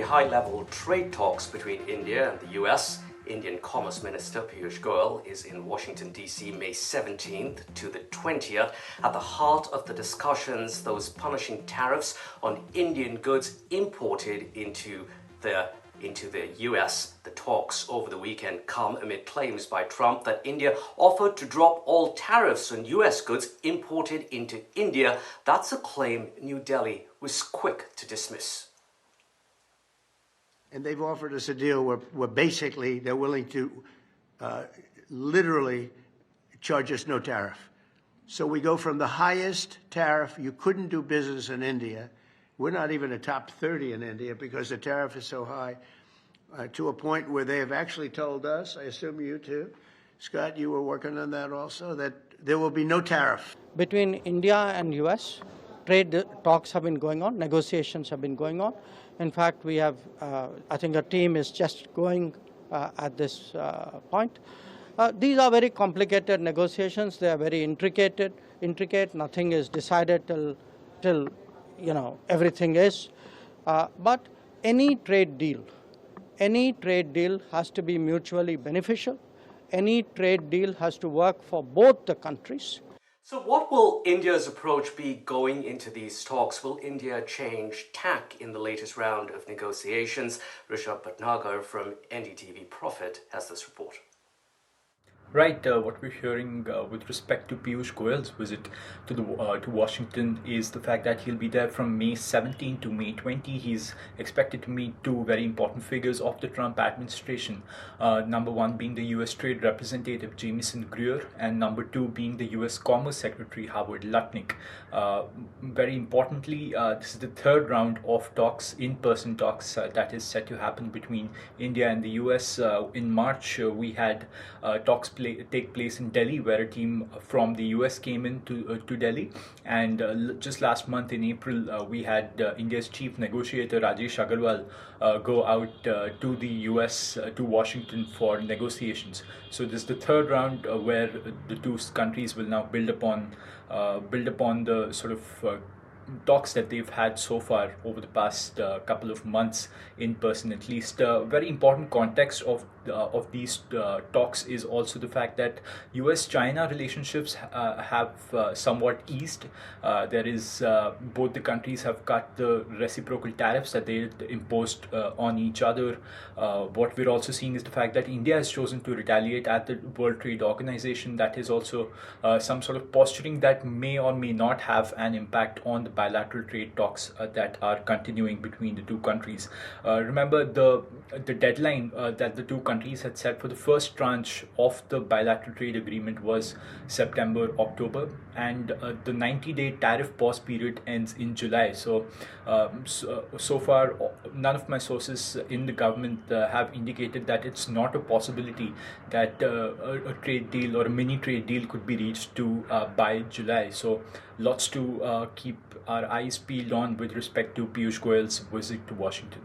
high-level trade talks between India and the US. Indian Commerce Minister Piyush Goyal is in Washington, D.C. May 17th to the 20th. At the heart of the discussions, those punishing tariffs on Indian goods imported into the US. The talks over the weekend come amid claims by Trump that India offered to drop all tariffs on US goods imported into India. That's a claim New Delhi was quick to dismiss. And they've offered us a deal where basically they're willing to literally charge us no tariff. So we go from the highest tariff, you couldn't do business in India. We're not even a top 30 in India because the tariff is so high, to a point where they have actually told us, I assume you too, Scott, you were working on that also, that there will be no tariff. Between India and US, trade talks have been going on, negotiations have been going on. In fact, we have, I think a team is just going at this point. These are very complicated negotiations. They are very intricate. Nothing is decided till everything is. But any trade deal has to be mutually beneficial. Any trade deal has to work for both the countries. So what will India's approach be going into these talks? Will India change tack in the latest round of negotiations? Rishab Bhatanagar from NDTV Profit has this report. Right, what we're hearing with respect to Piyush Goyal's visit to Washington is the fact that he'll be there from May 17 to May 20. He's expected to meet two very important figures of the Trump administration. Number one being the US Trade Representative Jamieson Greer, and number two being the US Commerce Secretary Lutnick. Very importantly, this is the third round of talks, in-person talks, that is set to happen between India and the US. In March, we had talks take place in Delhi, where a team from the US came in to Delhi, and just last month in April we had India's chief negotiator Rajesh Agarwal go out to the US, to Washington, for negotiations. So this is the third round where the two countries will now build upon the sort of talks that they've had so far over the past couple of months in person, at least. Very important context of these talks is also the fact that US-China relationships have somewhat eased. There is both the countries have cut the reciprocal tariffs that they imposed on each other. What we're also seeing is the fact that India has chosen to retaliate at the World Trade Organization. That is also some sort of posturing that may or may not have an impact on the bilateral trade talks that are continuing between the two countries. Remember, the deadline that the two countries had set for the first tranche of the bilateral trade agreement was September-October, and the 90-day tariff pause period ends in July. So far, none of my sources in the government have indicated that it's not a possibility that a trade deal or a mini trade deal could be reached by July. So lots to keep our eyes peeled on with respect to Piyush Goyal's visit to Washington.